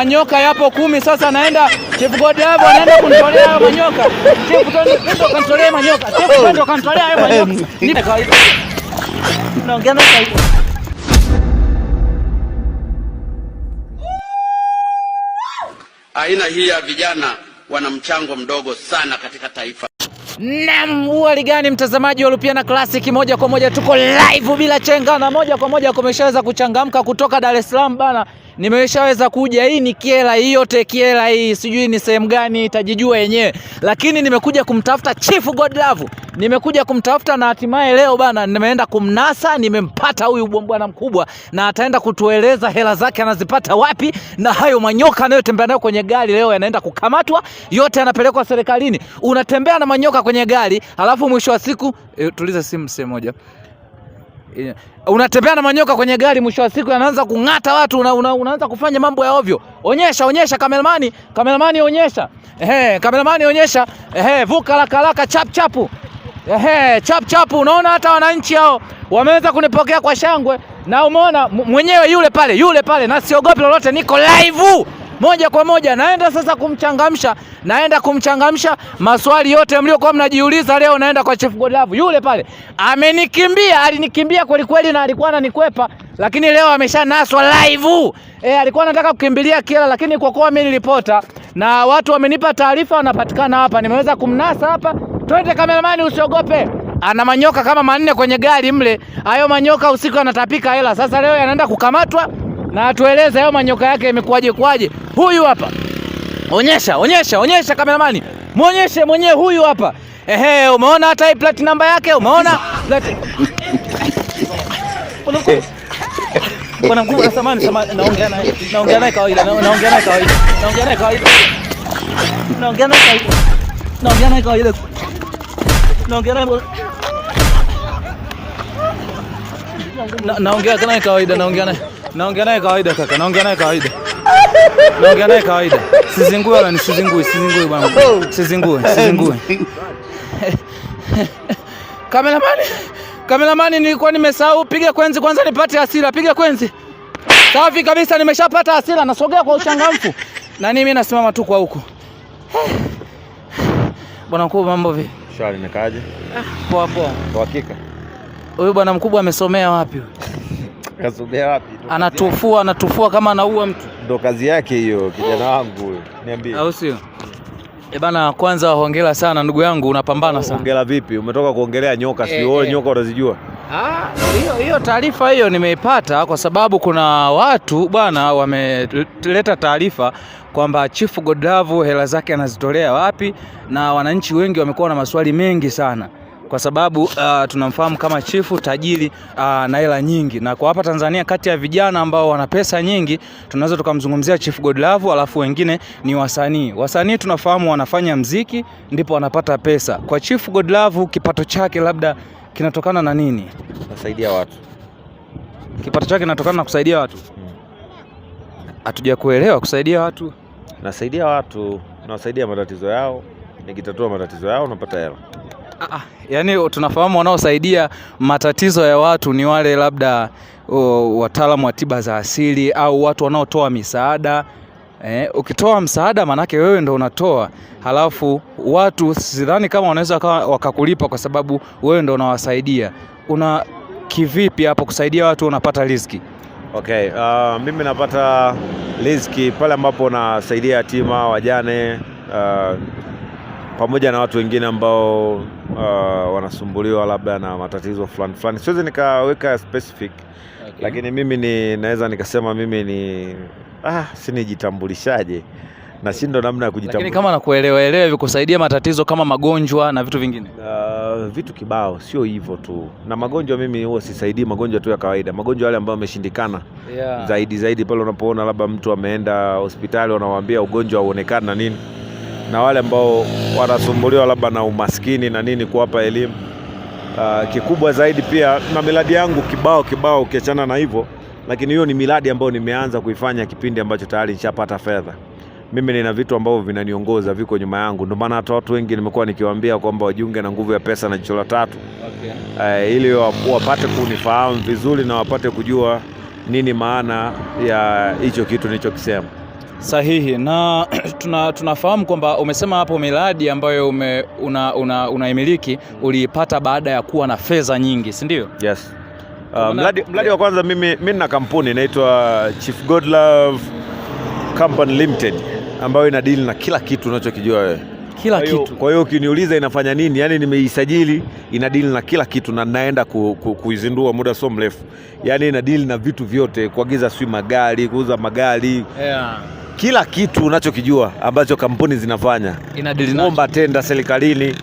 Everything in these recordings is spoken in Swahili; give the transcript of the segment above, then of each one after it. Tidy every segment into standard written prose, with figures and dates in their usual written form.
Manyoka yapo 10 sasa, naenda Chief Godlove anaenda kunitolea manyoka. Chief Godlove kanitolea manyoka. Chief Godlove kanitolea manyoka. Ni kawaida. Naongea na kawaida. Aina hii ya vijana wana mchango mdogo sana katika taifa. Naam, hali gani mtazamaji wa Lupiana Classic, moja kwa moja tuko live bila chenga na moja kwa moja kumeshaweza kuchangamka kutoka Dar es Salaam bana. Nimeshaweza kuja, hii ni Kyela, hii yote Kyela hii, sijui ni sehemu gani itajijua yenyewe, lakini nimekuja kumtafuta Chief Godlove. Nimekuja kumtafuta na hatimaye leo bana nimeenda kumnasa, nimempata huyu bwana mkubwa na ataenda kutueleza hela zake anazipata wapi, na hayo manyoka anayotembea nayo kwenye gari leo yanaenda kukamatwa, yote yanapelekwa serikalini. Unatembea na manyoka kwenye gari, alafu mwisho wa siku tuliza simu sehemu moja. Unatembea na manyoka kwenye gari, mwisho wa siku yanaanza kung'ata watu, unaanza kufanya mambo ya ovyo. Onyesha kameramani onyesha. Kameramani onyesha. Vuka haraka chap chapu. Unaona hata wananchi hao wameweza kunipokea kwa shangwe, na umeona mwenyewe yule pale na siogopi lolote, niko live moja kwa moja. Naenda sasa kumchangamsha maswali yote mliokuwa mnajiuliza. Leo naenda kwa Chief Godlove. Yule pale alinikimbia kweli na alikuwa ananikwepa, lakini leo ameshanaswa live. Alikuwa anataka kukimbilia Kyela, lakini kwa kuwa mimi nilipota na watu wamenipa taarifa wanapatikana hapa, nimeweza kumnasa hapa. Twende kameramani, usiogope. Ana manyoka kama 4 kwenye gari mle. Hayo manyoka usiku anatapika hela. Sasa leo yanaenda kukamatwa na atueleze hayo manyoka yake imekuaje. Huyu hapa. Onyesha kameramani. Muonyeshe mwenyewe huyu hapa. Umeona hata hii plate namba yake? Umeona? Bwana mkubwa samani naongea naye kawaida. Sizingue wala nisizingui bwana. Sizingue. Kameramani nilikuwa nimesahau, piga kwenzi kwanza nipate hasira, piga kwenzi. Safi kabisa, nimeshapata hasira, nasogea kwa uchangamfu. Na mimi nasimama tu kwa huko. Bwana mkubwa, mambo vipi? Shari, nikaje? Poa. Kwa hakika. Huyu bwana mkubwa amesomea wapi? Kasomea wapi? Anatufua kama anaua mtu. Ndo kazi yake hiyo, kijana wangu huyo. Niambie. Au sio? Bana, kwanza hongera sana ndugu yangu, unapambana sana. Hongera vipi? Umetoka kuongelea nyoka, si wewe nyoka unazijua? Hiyo taarifa hiyo nimeipata kwa sababu kuna watu bwana wameleta taarifa kwamba Chief Godlove hela zake anazitolea wapi, na wananchi wengi wamekuwa na maswali mengi sana kwa sababu tunamfahamu kama chifu tajiri na hela nyingi, na kwa hapa Tanzania kati ya vijana ambao wana pesa nyingi tunaweza tukamzungumzia Chief Godlove, alafu wengine ni wasanii tunafahamu wanafanya mziki ndipo wanapata pesa. Kwa Chief Godlove kipato chake labda kinatokana na nini? Nasaidia watu. Kipato chake kinatokana na kusaidia watu. Hatuja kuelewa kusaidia watu. Nasaidia watu, nawasaidia matatizo yao, nikitatua matatizo yao napata hela. Yaani tunafahamu wanaosaidia matatizo ya watu ni wale labda wataalamu wa tiba za asili au watu wanaotoa misaada. Ukitoa msaada manake wewe ndo unatoa, halafu watu sidhani kama wanaweza wakakulipa kwa sababu wewe ndo unawasaidia. Una kivipi hapo kusaidia watu unapata riziki? Okay, mimi napata riziki pale ambapo nasaidia yatima, wajane, pamoja na watu wengine ambao wanasumbuliwa labda na matatizo fulani. Siwezi nikaweka specific, okay. Lakini mimi naweza nikasema mimi ni sinijitambulishaje, na shindo namna ya kujitambulisha. Lakini kama nakuelewa hivi kusaidia matatizo kama magonjwa na vitu vingine. Vitu kibao, sio hivyo tu. Na magonjwa mimi huwa sisaidii magonjwa tu ya kawaida. Magonjwa yale ambayo yameshindikana. Yeah. Zaidi pale unapoona labda mtu ameenda hospitali wanamwambia ugonjwa hauonekani na nini. Na wale ambao wanasumbuliwa labda na umaskini na nini, kuwapa elimu. Kikubwa zaidi pia na miradi yangu kibao ukiachana na hivyo, lakini hiyo ni miradi ambayo nimeanza kuifanya kipindi ambacho tayari nishapata fedha. Mimi nina vitu ambavyo vinaniongoza, viko nyuma yangu. Ndio maana hata watu wengi nimekuwa nikiwaambia kwamba wajiunge na Nguvu ya Pesa na Jicho la Tatu. Okay. Ili wapate kunifahamu vizuri na wapate kujua nini maana ya hicho kitu nilichokisema. Sahihi. Na tunafahamu kwamba umesema hapo miradi ambayo unaimiliki uliipata baada ya kuwa na fedha nyingi, si ndio? Yes. Mradi wa kwanza mimi nina kampuni inaitwa Chief Godlove Company Limited ambayo ina deal na kila kitu unachokijua wewe. Kila kitu. Kwa hiyo ukiniuliza inafanya nini, yani nimeisajili, ina deal na kila kitu na naenda kuizindua muda so mrefu. Yani ina deal na vitu vyote, kuagiza magari, kuuza magari. Yeah. Kila kitu unachokijua ambacho kampuni zinafanya. Ina deal na kuomba tenda serikalini.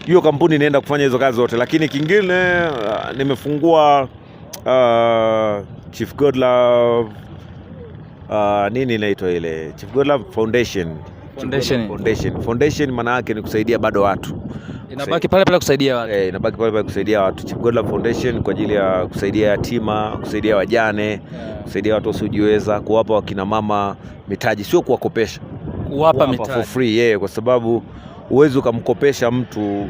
Hiyo kampuni inaenda kufanya hizo kazi zote. Lakini kingine nimefungua Chief Godlove nini inaitwa ile? Chief Godlove Foundation. Foundation maana yake ni kusaidia bado watu. Inabaki pale pale kusaidia watu. Inabaki pale pale kusaidia watu. Chief Godlove Foundation kwa ajili ya kusaidia yatima, kusaidia wajane, kusaidia watu wasiojiweza, kuwapa wakina mama mitaji, sio kuwakopesha. Kuwapa mitaji for free, kwa sababu uwezo kumkopesha mtu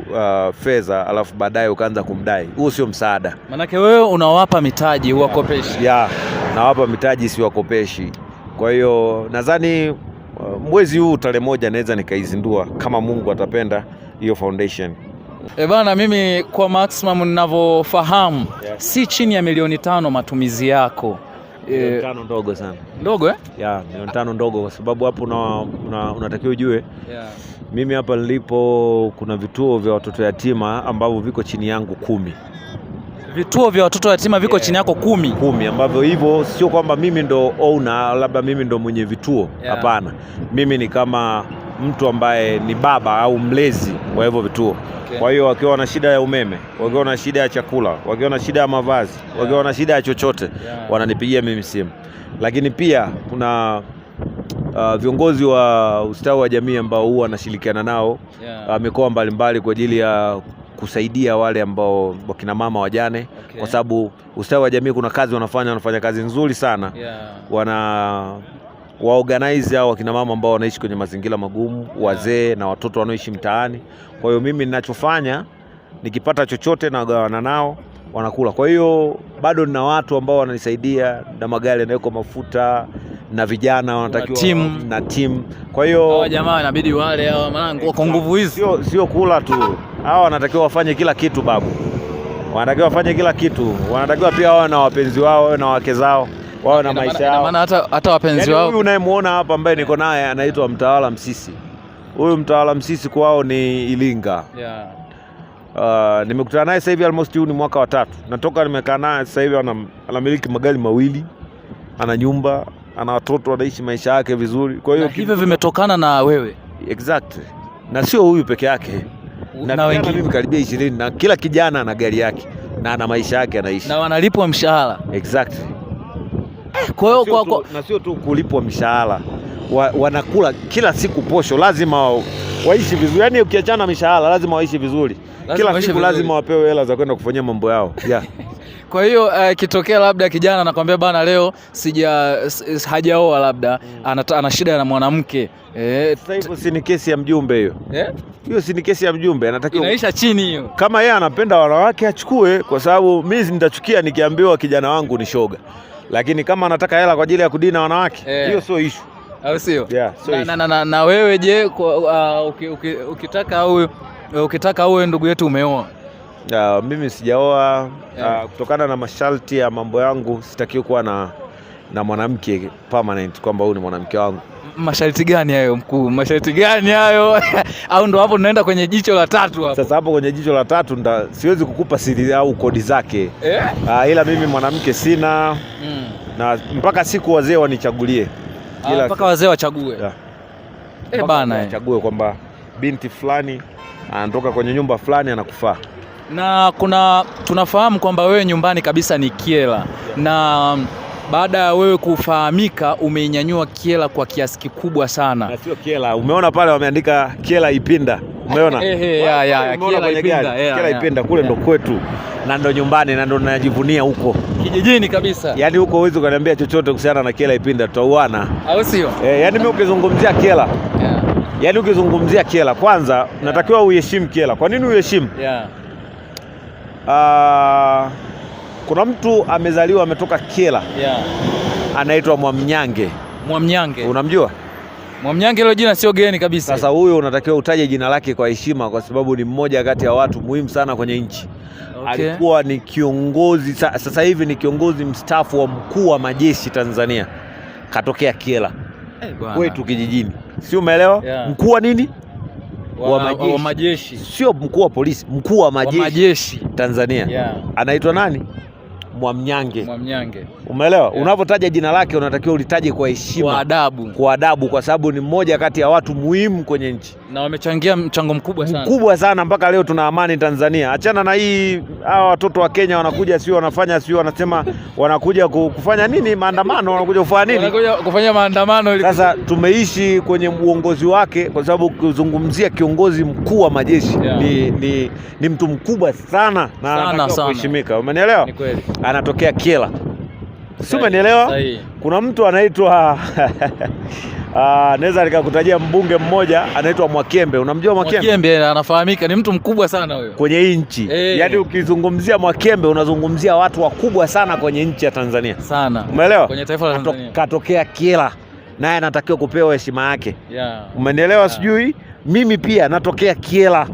fedha alafu baadaye ukaanza kumdai. Huo sio msaada. Manake wewe unawapa mitaji, uwakopeshi. Nawapa mitaji, si wakopeshi. Kwa hiyo nadhani mwezi huu tarehe 1 naweza nikaizindua kama Mungu atapenda hiyo foundation. Bana, mimi kwa maximum ninavyofahamu, si chini ya milioni 5 matumizi yako. Milioni 5 ndogo sana. Ndogo milioni 5 ndogo kwa sababu hapo unatakiwa ujue. Mimi hapa nilipo kuna vituo vya watoto yatima ambavyo viko chini yangu 10. Vituo vya watoto yatima viko chini yako 10 ambavyo hivyo sio kwamba mimi ndo owner, labda mimi ndo mwenye vituo. Hapana. Mimi ni kama mtu ambaye ni baba au mlezi wa hivyo vituo. Kwa hiyo wakiwa na shida ya umeme, wakiwa na shida ya chakula, wakiwa na shida ya mavazi, wakiwa na shida ya chochote, wananipigia mimi simu. Lakini pia kuna viongozi wa ustawi wa jamii ambao huwa wanashirikiana nao mikoa mbalimbali kwa ajili ya kusaidia wale ambao wakina mama wajane. Kwa sababu ustawi wa jamii kuna kazi wanafanya kazi nzuri sana. Waorganize hao wakina mama ambao wanaishi kwenye mazingira magumu, wazee na watoto wanaoishi mtaani. Kwa hiyo mimi ninachofanya, nikipata chochote na gawana nao, wanakula. Kwa hiyo bado nina watu ambao wananisaidia na magari yanawekwa mafuta na vijana wanatakiwa na team. Kwa hiyo hao jamaa inabidi wale hao maana kwa nguvu hizi sio kula tu. Hao wanatakiwa wafanye kila kitu babu. Wanatakiwa wafanye kila kitu. Wanatakiwa pia wawe na wapenzi wao, wawe na wake zao, wawe na maisha yao. Maana hata wapenzi wao. Huyu unayemuona hapa ambaye niko naye anaitwa Mtawala Msisi. Huyu Mtawala Msisi kwao ni Ilinga. Nimekutana naye sasa hivi almost huu ni mwaka wa 3. Natoka nimekaa naye sasa hivi anamiliki magari mawili, ana nyumba, ana watoto, anaishi maisha yake vizuri. Kwa hiyo hivyo vimetokana na wewe. Exactly. Na sio huyu peke yake. Na wengine karibia 20 na kila kijana ana gari yake na ana maisha yake anaishi. Na wanalipwa mshahara. Exactly. Kwa hiyo na sio tu kulipwa mshahara. Wanakula kila siku posho, lazima waishi vizuri. Yaani ukiachana mishahara lazima waishi vizuri. Kila siku lazima wapewe hela za kwenda kufanyia mambo yao. Kwa hiyo kitokea labda kijana anakuambia bana leo hajaoa labda ana shida na mwanamke. Sasa hiyo si ni kesi ya mjumbe hiyo. Hiyo si ni kesi ya mjumbe, anatakiwa inaisha chini hiyo. Kama yeye anapenda wanawake achukue, kwa sababu mimi nitachukia nikiambiwa kijana wangu ni shoga. Lakini kama anataka hela kwa ajili ya kudina wanawake, hiyo sio issue. Au sio? So na wewe je, ukitaka uwe ndugu yetu umeoa? Mimi sijaoa. Kutokana na masharti ya mambo yangu sitakiwi kuwa na mwanamke permanent kwamba huyu ni mwanamke wangu. Masharti gani hayo mkuu? Masharti gani hayo? Au ndo hapo tunaenda kwenye jicho la 3 hapo? Sasa hapo kwenye jicho la 3 siwezi kukupa siri au kodi zake. Ila mimi mwanamke sina. Na mpaka siku wazee wanichagulie. Mpaka wazee wachague. Bana wachague kwamba binti fulani anatoka kwenye nyumba fulani anakufaa. Na tunafahamu kwamba wewe nyumbani kabisa ni Kyela. Na baada ya wewe kufahamika umeinyanyua Kyela kwa kiasi kikubwa sana. Na sio Kyela, umeona pale wameandika Kyela Ipinda. Umeona? Kyela Ipinda kule ndo kwetu. Na ndo nyumbani na ndo najivunia huko. Kijijini kabisa. Yaani huko huwezi kuniambia chochote kuhusiana na Kyela Ipinda, tutauana. Au sio? Yaani mimi ukizungumzia Kyela. Yaani ukizungumzia Kyela kwanza natakiwa uheshimu Kyela. Kwa nini uheshimu? Kuna mtu amezaliwa ametoka Kyela. Anaitwa Mwamnyange. Mwamnyange. Unamjua? Mwamnyange hilo jina sio geni kabisa. Sasa huyo unatakiwa utaje jina lake kwa heshima, kwa sababu ni mmoja kati ya watu muhimu sana kwenye nchi. Okay. Alikuwa ni kiongozi, sasa hivi ni kiongozi mstaafu wa mkuu wa majeshi Tanzania. Katokea Kyela. Kwetu kijijini. Si umeelewa? Yeah. Mkuu wa nini? Wa majeshi. Sio mkuu wa polisi, mkuu wa majeshi Tanzania. Yeah. Anaitwa nani? Mwamnyange. Umeelewa? Yeah. Unapotaja jina lake unatakiwa ulitaje kwa heshima, kwa adabu, kwa sababu ni mmoja kati ya watu muhimu kwenye nchi na wamechangia mchango mkubwa sana mpaka leo tuna amani Tanzania. Achana na hii, hawa watoto wa Kenya wanakuja wanasema wanakuja kufanya nini? Maandamano. Wanakuja kufanya nini? Wanakuja kufanya maandamano. Sasa tumeishi kwenye uongozi wake, kwa sababu kuzungumzia kiongozi mkuu wa majeshi, yeah, ni mtu mkubwa sana na anatakiwa kuheshimika. Umenielewa? Ni kweli. Anatokea Kyela. Si umenielewa? Kuna mtu anaitwa naweza nikakutajia mbunge mmoja anaitwa Mwakembe. Unamjua Mwakembe? Mwakembe anafahamika, ni mtu mkubwa sana huyo kwenye nchi. Yaani ukizungumzia Mwakembe unazungumzia watu wakubwa sana kwenye nchi ya Tanzania. Sana. Umeelewa? Kwenye taifa la Tanzania. Katokea Kyela. Naye anatakiwa kupewa heshima yake. Yeah. Umenielewa? Yeah. Sijui mimi pia natokea Kyela.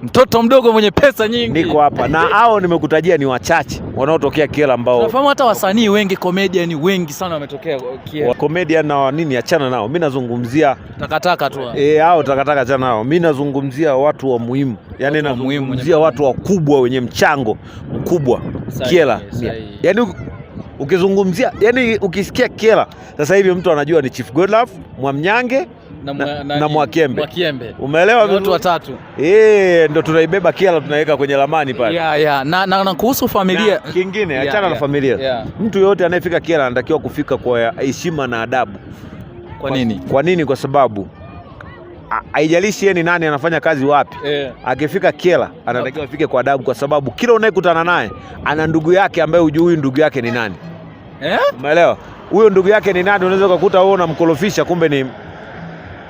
Mtoto mdogo mwenye pesa nyingi. Niko hapa na hao nimekutajia ni wachache wanaotokea Kyela ambao tunafahamu. Hata wasanii wengi, comedian wengi sana wametokea Kyela. Comedian na nini, achana nao. Mimi nazungumzia takataka tu. Hao takataka achana nao. Mimi nazungumzia watu wa muhimu. Yaani nazungumzia watu wakubwa wenye mchango mkubwa Kyela. Yaani ukizungumzia, yaani ukisikia Kyela sasa hivi mtu anajua ni Chief Godlove, Mwamnyange na Mwakembe. Umeelewa? Watu watatu. Ndio tunaibeba Kyela, tunaweka kwenye ramani pale. Yeah. Na kuhusu familia kingine, achana na familia. Yeah. Mtu yote anayefika Kyela anatakiwa kufika kwa heshima na adabu. Kwa nini? Kwa sababu haijalishi yeye ni nani, anafanya kazi wapi. Akifika Kyela anatakiwa afike kwa adabu, kwa sababu kila unayekutana naye ana ndugu yake ambaye hujui huyu ndugu yake ni nani. Umeelewa? Huyo ndugu yake ni nani? Unaweza kukuta wewe unamkorofisha, kumbe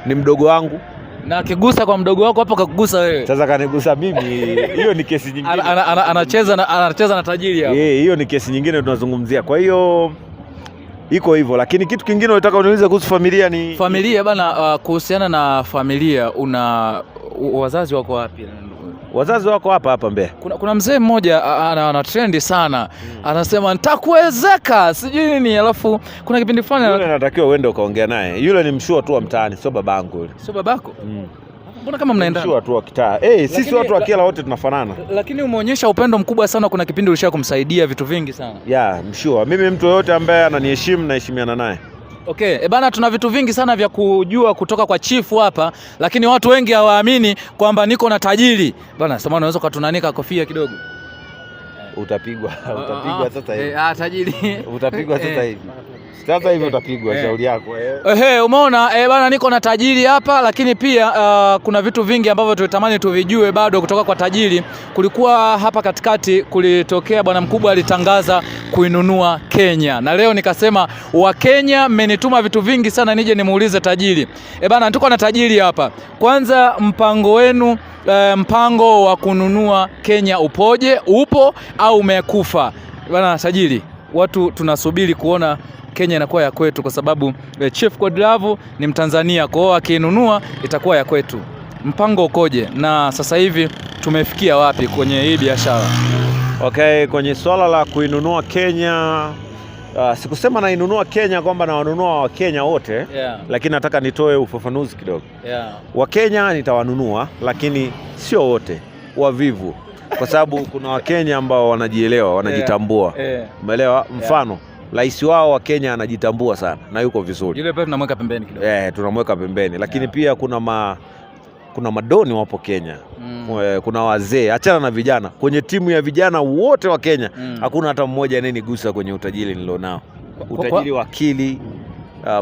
ni mdogo wangu. Na akigusa kwa mdogo wako hapo kakugusa wewe. Sasa kanigusa mimi, hiyo ni kesi nyingine. Anacheza na tajiri hapo. Hiyo ni kesi nyingine tunazungumzia. Kwa hiyo iko hivyo, lakini kitu kingine unataka uniulize kuhusu familia ni familia bana. Kuhusiana na familia, wazazi wako wapi? Wazazi wako hapa Mbeya. Kuna mzee mmoja ana trendi sana. Anasema nitakuwezeka sijui nini, alafu kuna kipindi fulani yule anatakiwa uende ukaongea naye. Yule ni mshua tu wa mtaani, sio babangu yule. Sio babako? Mbona kama mnaendana? Mshua tu wa kitaa. Sisi watu wa Kyela wote tunafanana. Lakini umeonyesha upendo mkubwa sana, kuna kipindi ulishaka kumsaidia vitu vingi sana. Mshua. Mimi mtu yote ambaye ananiheshimu na heshimiana naye. Okay, bana, tuna vitu vingi sana vya kujua kutoka kwa chifu hapa, lakini watu wengi hawaamini kwamba niko na tajiri. Bana, sema unaweza kutunanika kofia kidogo. Utapigwa sasa hivi. Tajiri. Utapigwa sasa hivi. Sasa hivi utapigwa, shauri yako. Umeona bana, niko na tajiri hapa, lakini pia kuna vitu vingi ambavyo tulitamani tuvijue bado kutoka kwa tajiri. Kulikuwa hapa katikati kulitokea bwana mkubwa alitangaza kuinunua Kenya, na leo nikasema Wakenya mmenituma vitu vingi sana nije nimuulize tajiri. Bana, tuko na tajiri hapa. Kwanza, mpango wenu, mpango wa kununua Kenya upoje? Upo au umekufa? Bana tajiri, watu tunasubiri kuona Kenya inakuwa ya kwetu, kwa sababu Chief Godlove ni Mtanzania, kwa hiyo akinunua itakuwa ya kwetu. Mpango ukoje na sasa hivi tumefikia wapi kwenye hii biashara? Okay, kwenye swala la kuinunua Kenya, sikusema nainunua Kenya kwamba nawanunua Wakenya wote, lakini nataka nitoe ufafanuzi kidogo. Wakenya nitawanunua, lakini sio wote, wavivu, kwa sababu kuna Wakenya ambao wanajielewa, wanajitambua. Umeelewa? Mfano rais wao wa Kenya anajitambua sana na yuko vizuri. Yule pia tunamweka pembeni kidogo. Tunamweka pembeni, lakini pia kuna madoni wapo Kenya. Kuna wazee, achana na vijana. Kwenye timu ya vijana wote wa Kenya hakuna hata mmoja anayenigusa kwenye utajiri nilionao. Utajiri wa akili,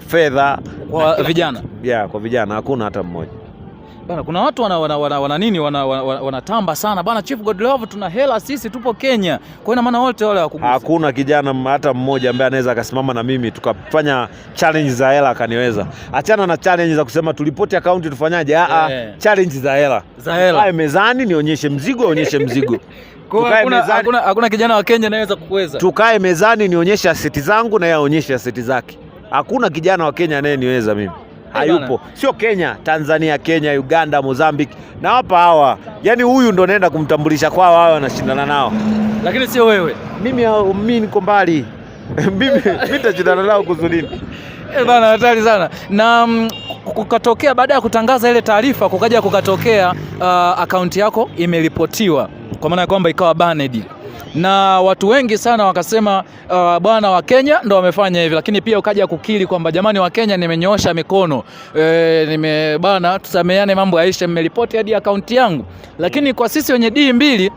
fedha kwa vijana. Kwa vijana hakuna hata mmoja. Bana, kuna watu wanatamba sana bana, Chief Godlove tuna hela sisi, tupo Kenya. Kwa ina maana wote wale wakugusa. Hakuna kijana hata mmoja ambaye anaweza akasimama na mimi tukafanya challenge za hela akaniweza. Achana na challenge za kusema tulipoti account tufanyaje. Challenge za hela. Kae mezani nionyeshe mzigo, Hakuna kijana wa Kenya anaweza kukuweza. Tukae mezani nionyeshe aseti zangu na yeye aonyeshe aseti zake. Hakuna kijana wa Kenya anayeniweza mimi. hayupo. Sio Kenya, Tanzania, Kenya, Uganda, Mozambique na hapa hawa. Yaani huyu ndo naenda kumtambulisha kwao, wao wanashindana nao. Lakini sio wewe. Mimi niko mbali. Mimi nitashindana nao kuzunini. Bana, hatari sana. Na kukatokea baada ya kutangaza ile taarifa kukatokea akaunti yako imeripotiwa, kwa maana ya kwamba ikawa banned. Na watu wengi sana wakasema bwana wa Kenya ndo wamefanya hivi, lakini pia ukaja kukiri kwamba jamani wa Kenya nimenyoosha mikono, bana tusameane, mambo yaisha, mmeripoti hadi akaunti yangu. Lakini kwa sisi wenye D2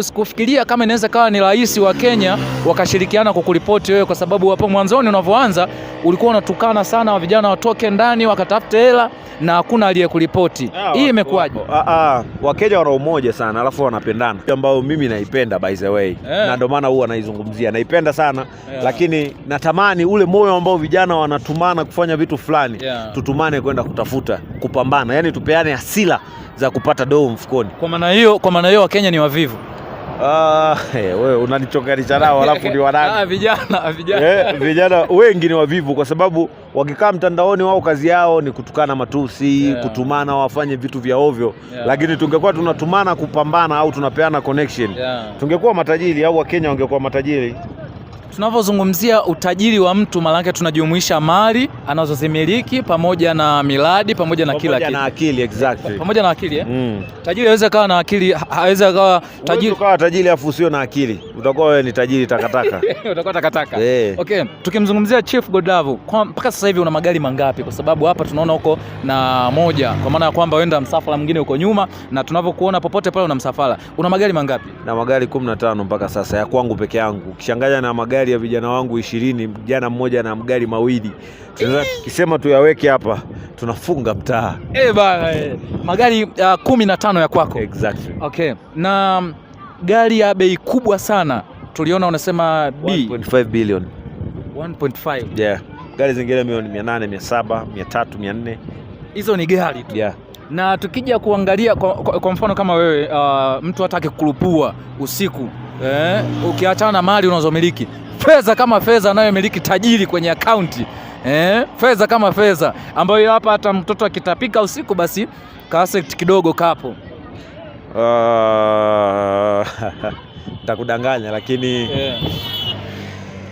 sikufikiria kama inaweza kawa ni rais wa Kenya wakashirikiana kukuripoti wewe, kwa sababu hapo mwanzoni unavyoanza ulikuwa unatukana sana vijana watoke ndani wakatafute hela na hakuna aliyekuripoti. Hii imekuwaje? Wakenya wana umoja sana, alafu wanapendana, ambao mimi naipenda by the way. Na ndio maana huwa naizungumzia, naipenda sana. Lakini natamani ule moyo ambao vijana wanatumana kufanya vitu fulani, tutumane kwenda kutafuta, kupambana, yani tupeane hasila za kupata doo mfukoni. Kwa maana hiyo Wakenya ni wavivu. Wewe unanichonganisha nao alafu ni wanani? Vijana wengi ni wavivu, kwa sababu wakikaa mtandaoni wao kazi yao ni kutukana matusi, kutumana, wafanye vitu vya ovyo. Lakini tungekuwa tunatumana kupambana au tunapeana connection, tungekuwa matajiri, au Wakenya wangekuwa matajiri. Tunavyozungumzia utajiri wa mtu, maana yake tunajumuisha mali anazozimiliki pamoja na miradi pamoja na kila kitu. Pamoja na akili, exactly. Pamoja na akili, Tajiri hawezi kawa na akili, hawezi kawa tajiri. Ukawa tajiri afu usio na akili, utakuwa wewe ni tajiri takataka. Utakuwa takataka. Okay, tukimzungumzia Chief Godlove, mpaka sasa hivi una magari mangapi? Kwa sababu hapa tunaona uko na moja, kwa maana ya kwamba wenda msafara mwingine uko nyuma, na tunavyokuona popote pale una msafara. Una magari mangapi? Na magari 15 mpaka sasa, ya kwangu peke yangu. Ukishanganya na magari ya vijana wangu 20, jana mmoja na magari mawili. Tunaweza kisema tuyaweke hapa, tunafunga mtaa. Bana, magari 15 ya kwako. Exactly. Okay. Na gari ya bei kubwa sana tuliona unasema 1.5 billion. 1.5. Yeah. Gari zingine milioni 800, 700, 300, 400. Hizo ni gari tu. Yeah. Na tukija kuangalia kwa mfano kama wewe mtu hataki kukulupua usiku, ukiachana na mali unazomiliki, fedha kama fedha anayomiliki tajiri kwenye akaunti, fedha kama fedha ambayo hapa hata mtoto akitapika usiku basi kaseti kidogo kapo. Nitakudanganya, lakini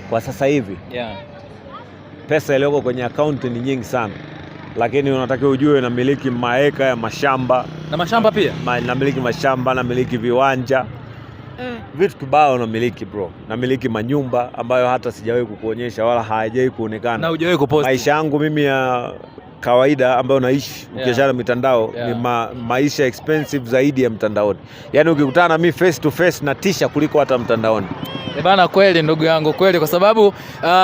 kwa sasa hivi pesa iliyoko kwenye akaunti ni nyingi sana, lakini unatakiwa ujue namiliki maeka ya mashamba. Na mashamba pia? Namiliki mashamba, namiliki viwanja, vitu kibao namiliki bro. Namiliki manyumba ambayo hata sijawahi kukuonyesha wala hayajawahi kuonekana. Na hujawahi kupost. Maisha yangu mimi ya kawaida ambayo naishi ukiachana mitandao ni maisha expensive zaidi ya mtandaoni. Yaani ukikutana na mimi face to face natisha kuliko hata mtandaoni. Bana, kweli ndugu yangu, kweli, kwa sababu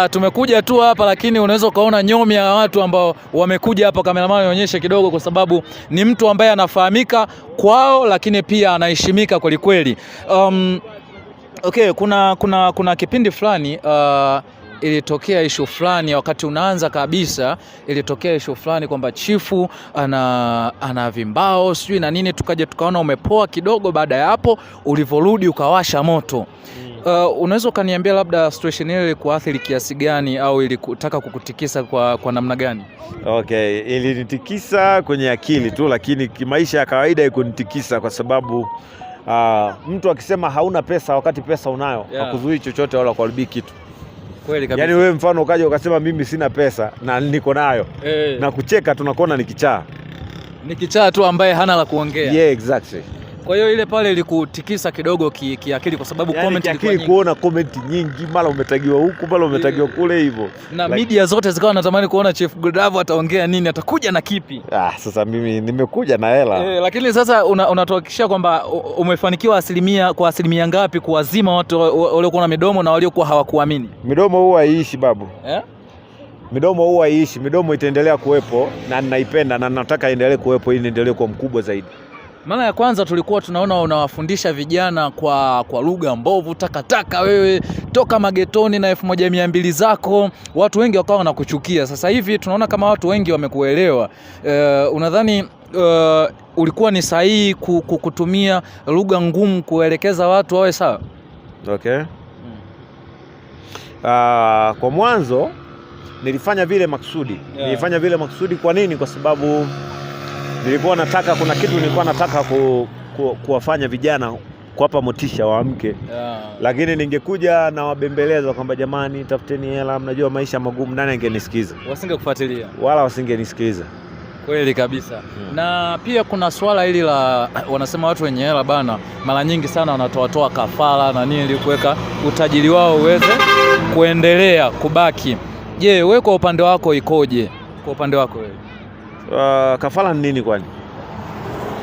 tumekuja tu hapa, lakini unaweza ukaona nyomi ya watu ambao wamekuja hapa. Kameraman nionyeshe kidogo, kwa sababu ni mtu ambaye anafahamika kwao, lakini pia anaheshimika kweli kweli. Okay, kuna kipindi fulani ilitokea issue fulani wakati unaanza kabisa, ilitokea issue fulani kwamba chifu ana vimbao sijui na nini, tukaja tukaona umepoa kidogo. Baada ya hapo ulivorudi ukawasha moto. Unaweza ukaniambia labda situation ile ilikuathiri kiasi gani, au ilikutaka kukutikisa kwa namna gani? Okay, ilinitikisa kwenye akili tu, lakini kimaisha ya kawaida ikunitikisa kwa sababu mtu akisema hauna pesa wakati pesa unayo, hakuzuii chochote wala kuharibi kitu. Kweli kabisa. Yaani wewe mfano ukaja ukasema mimi sina pesa na niko nayo, na kucheka tunakuona ni kichaa. Ni kichaa tu ambaye hana la kuongea. Yeah, exactly. Kwa hiyo ile pale ilikutikisa kidogo kiakili, kwa sababu comment ilikuwa nyingi. Kuona comment nyingi, mara umetagiwa huku, mara umetagiwa kule hivyo. Na media zote zikawa natamani kuona Chief Godlove ataongea nini, atakuja na kipi. Sasa mimi nimekuja na hela. Lakini sasa unatuhakikishia kwamba umefanikiwa kwa asilimia ngapi kuwazima watu waliokuwa na midomo na waliokuwa hawakuamini? Midomo huwa haiishi babu. Midomo huwa haiishi, midomo itaendelea kuwepo na ninaipenda na nataka iendelee kuwepo ili niendelee kuwa mkubwa zaidi. Mara ya kwanza tulikuwa tunaona unawafundisha vijana kwa lugha mbovu, takataka wewe, toka magetoni na 1200 zako, watu wengi wakawa wanakuchukia. Sasa hivi tunaona kama watu wengi wamekuelewa. Unadhani ulikuwa ni sahihi kutumia lugha ngumu kuelekeza watu wawe sawa? Okay. Kwa mwanzo nilifanya vile makusudi. Nilifanya vile makusudi kwa nini? Kwa sababu nilikuwa nataka, kuna kitu nilikuwa nataka kuwafanya vijana, kuwapa motisha waamke. Lakini ningekuja na wabembeleza kwamba jamani, tafuteni hela, mnajua maisha magumu, nani angenisikiza? Wasingekufuatilia. Wala wasingenisikiza. Kweli kabisa. Na pia kuna swala hili la wanasema watu wenye hela bana, mara nyingi sana wanatoa kafara na nini ili kuweka utajiri wao uweze kuendelea kubaki. Je, wewe kwa upande wako ikoje? Kwa upande wako wewe? Kafara ni nini kwani?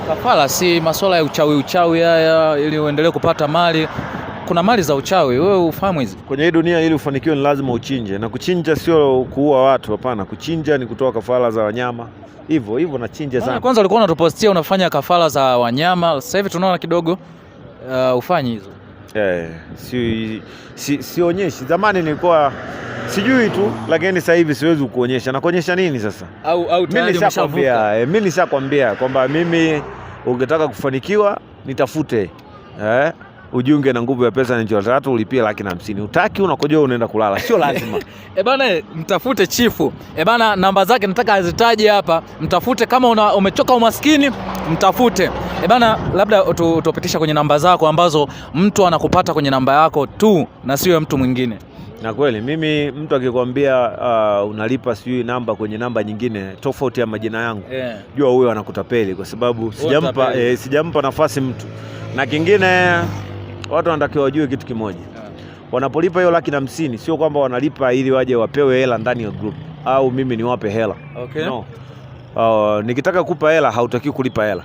Kafara si masuala ya uchawi haya ili uendelee kupata mali. Kuna mali za uchawi, wewe ufahamu hizi? Kwenye hii dunia ili ufanikiwe ni lazima uchinje, na kuchinja sio kuua watu, hapana. Kuchinja ni kutoa kafara za wanyama. Hivyo nachinja sana. Kwanza ulikuwa unatupostia unafanya kafara za wanyama, sasa hivi tunaona kidogo ufanye hizo. Sionyeshi. Zamani nilikuwa sijui tu, lakini sasa hivi siwezi kuonyesha. Na kuonyesha nini sasa? Au tayari umeshavuka? Mimi nishakwambia kwamba mimi ungetaka kufanikiwa nitafute. Ujiunge na Nguvu ya Pesa ni 3 ulipie 150,000. Utaki unakojoa unaenda kulala. Sio lazima. Bana mtafute chifu. Bana namba zake nataka azitaje hapa. Mtafute kama umechoka umaskini, mtafute. Bana labda utopitisha kwenye namba zako ambazo mtu anakupata kwenye namba yako tu na sio mtu mwingine. Na kweli mimi mtu akikwambia unalipa sijui namba kwenye namba nyingine tofauti ya majina yangu, jua huyo anakutapeli, kwa sababu sijampa nafasi mtu. Na kingine watu wanatakiwa wajue kitu kimoja. Wanapolipa hiyo 150,000 sio kwamba wanalipa ili waje wapewe hela ndani ya group au mimi niwape hela. No. Nikitaka kukupa hela hautakiwi kulipa hela.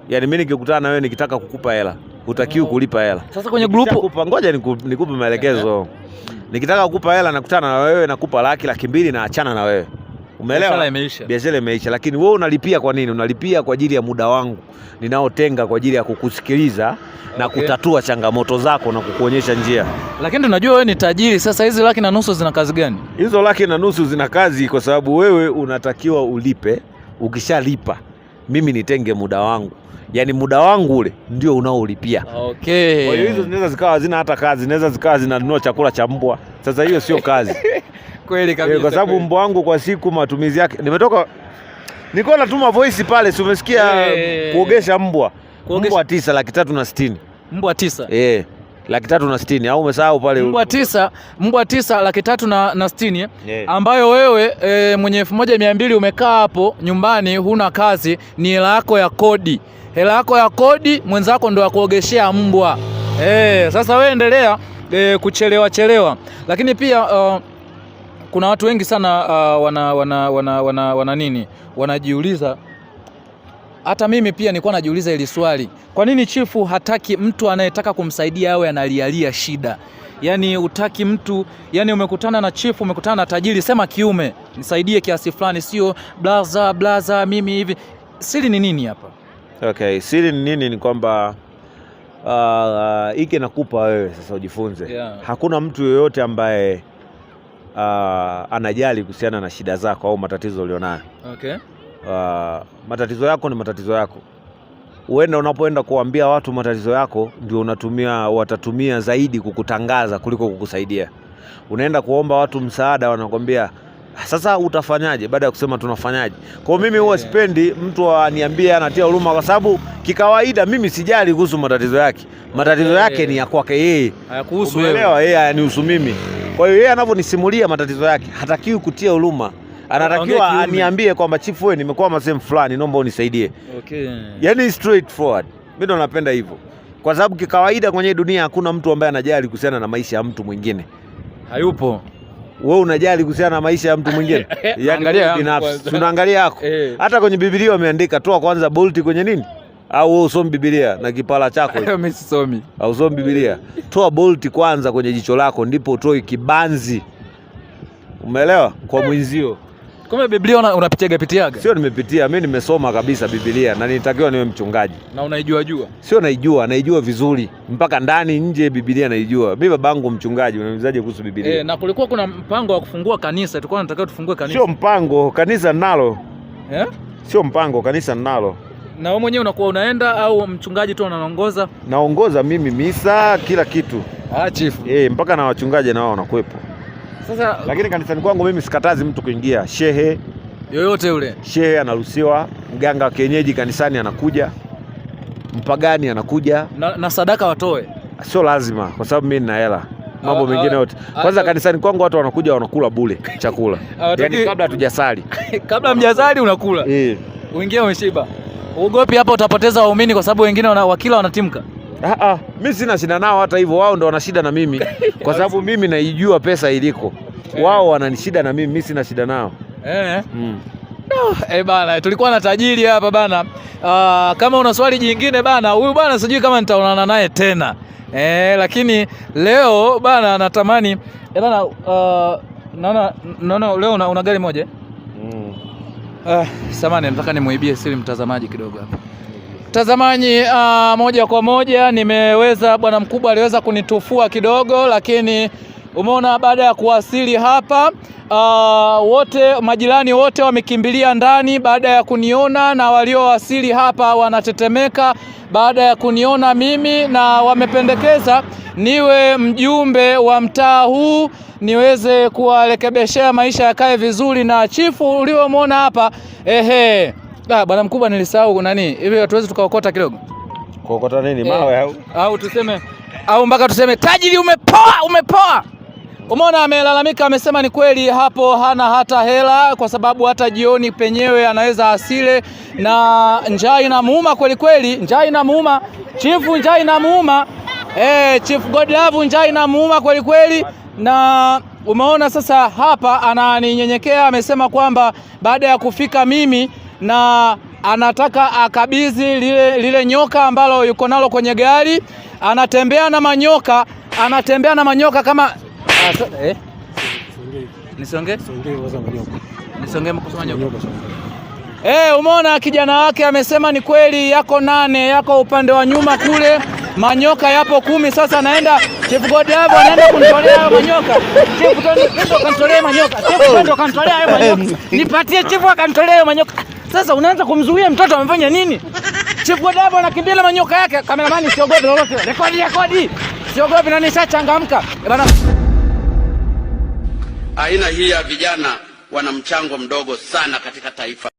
Yaani mimi nikikutana na wewe nikitaka kukupa hela hutakiwi kulipa hela. Sasa kwenye group ngoja nikupe maelekezo. Nikitaka kukupa hela nakutana na wewe nakupa 1,200,000 na achana na wewe. Umeelewa? Biashara imeisha. Lakini wewe unalipia kwa nini? Unalipia kwa ajili ya muda wangu ninaotenga kwa ajili ya kukusikiliza na kutatua changamoto zako na kukuonyesha njia. Lakini tunajua wewe ni tajiri. Sasa hizi 1,500,000 zina kazi gani? Hizo 1,500,000 zina kazi kwa sababu wewe unatakiwa ulipe. Ukishalipa mimi nitenge muda wangu. Yaani muda wangu ule ndio unaolipia. Kwa hiyo hizo zinaweza zikawa hazina hata kazi, zinaweza zikawa zinanunua chakula cha mbwa. Sasa hiyo sio kazi. Kweli kabisa. Kwa sababu mbwa wangu kwa siku matumizi yake nilikuwa natuma voice pale, si umesikia? Kuogesha mbwa 9 360. Mbwa 9? 360 au umesahau pale? Mbwa 9 360 ambayo wewe mwenye 1,200 umekaa hapo nyumbani huna kazi, ni hela yako ya kodi. Hela yako ya kodi mwenzako ndo akuogeshea mbwa. Sasa wewe endelea kuchelewa. Lakini pia kuna watu wengi sana wanajiuliza. Hata mimi pia nilikuwa najiuliza hili swali. Kwa nini chifu hataki mtu anayetaka kumsaidia awe analialia shida? Yaani utaki mtu, yani umekutana na chifu, umekutana na tajiri, sema kiume, nisaidie kiasi fulani, sio blaza mimi hivi. Siri ni nini hapa? Okay, siri ni nini? Ni kwamba hiki nakupa wewe sasa ujifunze. Hakuna mtu yoyote ambaye anajali kuhusiana na shida zako au matatizo ulionayo. Matatizo yako ni matatizo yako. Uenda unapoenda kuambia watu matatizo yako ndio watatumia zaidi kukutangaza kuliko kukusaidia. Unaenda kuomba watu msaada, wanakwambia sasa utafanyaje, baada ya kusema tunafanyaje. Kwa mimi huwa sipendi mtu aniambie anatia huruma, kwa sababu kikawaida mimi sijali kuhusu matatizo yake. Matatizo yake ni ya kwake yeye. Hayakuhusu wewe. Umeelewa? Yeye hayanihusu mimi. Kwa hiyo yeye anavyonisimulia matatizo yake hatakiwi kutia huruma. Anatakiwa aniambie kwamba chifu, wewe nimekwama sehemu fulani, naomba unisaidie. Yaani straight forward. Mimi ndo napenda hivyo. Kwa sababu kikawaida kwenye dunia hakuna mtu ambaye anajali kuhusiana na maisha ya mtu mwingine. Hayupo. Wewe unajali kuhusiana na maisha ya mtu mwingine? Yaani binafsi. Tunaangalia yako. Hata kwenye Biblia wameandika toa kwanza bolti kwenye nini? Au wewe usomi Biblia na kipala chako? Mimi sisomi. Au usomi Biblia? Toa bolti kwanza kwenye jicho lako ndipo utoe kibanzi. Umeelewa? Kwa mwenzio. Kumbe Biblia unapitiaga? Sio nimepitia, mimi nimesoma kabisa Biblia na nilitakiwa niwe mchungaji. Na unaijua? Sio naijua vizuri. Mpaka ndani nje Biblia naijua. Mimi babangu mchungaji, unaniulizaje kuhusu Biblia? Na kulikuwa kuna mpango wa kufungua kanisa, tulikuwa tunataka tufungue kanisa. Sio mpango, kanisa ninalo. Sio mpango, kanisa ninalo. Na wewe mwenyewe unakuwa unaenda au mchungaji tu anaongoza? Naongoza mimi misa, kila kitu. Chifu. Mpaka na wachungaji na wao wanakuepo. Sasa lakini kanisani kwangu mimi sikatazi mtu kuingia. Shehe yoyote yule, shehe anaruhusiwa, mganga wa kienyeji kanisani anakuja, mpagani anakuja na sadaka watoe. Sio lazima, kwa sababu mimi nina hela. Mambo mengine yote. Kwanza kanisani kwangu watu wanakuja wanakula bure chakula. Yaani kabla hatujasali. Kabla mjasali unakula. Uingie umeshiba. Ugopi hapa utapoteza waumini kwa sababu wengine wakila wanatimka. Mimi sina shida nao, hata hivyo wao ndo wana shida na mimi kwa sababu mimi naijua pesa iliko. Wao wananishida na mimi sina shida nao. Bana, tulikuwa na tajiri hapa bana. Kama una swali jingine bana, huyu bana sijui kama nitaonana naye tena. Lakini leo bana natamani bana, naona leo una gari moja. Samahani, nataka nimuibie siri mtazamaji kidogo hapa. Mtazamaji, moja kwa moja nimeweza, bwana mkubwa aliweza kunitufua kidogo, lakini umeona baada ya kuwasili hapa wote majirani wote wamekimbilia ndani baada ya kuniona, na waliowasili hapa wanatetemeka baada ya kuniona mimi, na wamependekeza niwe mjumbe wa mtaa huu niweze kuwarekebeshea maisha yakae vizuri. Na chifu uliomwona hapa bwana mkubwa nilisahau nani hivi, hatuwezi tukaokota kidogo? Kuokota nini? Mawe au tuseme au mpaka tuseme tajiri umepoa. Umeona amelalamika, amesema ni kweli hapo hana hata hela kwa sababu hata jioni penyewe anaweza asile, na njaa inamuuma kweli kweli, njaa inamuuma chifu, njaa inamuuma Chief Godlove, njaa inamuuma kweli kweli. Na umeona sasa hapa ananinyenyekea, amesema kwamba baada ya kufika mimi na anataka akabidhi lile nyoka ambalo yuko nalo kwenye gari. Anatembea na manyoka kama Nisonge kusoma nyoka. Umeona kijana wake amesema ni kweli, yako 8 yako upande wa nyuma kule, manyoka yapo 10. Sasa naenda Chief Godlove anaenda kunitolea hayo manyoka. Chief ndo kanitolea manyoka. Chief ndo kanitolea hayo manyoka. Nipatie Chief akanitolea hayo manyoka. Sasa unaanza kumzuia mtoto, amefanya nini? Chief Godlove anakimbia na manyoka yake. Kameramani siogopi lolote. Rekodi. Siogopi na nishachangamka. Bana, aina hii ya vijana wana mchango mdogo sana katika taifa.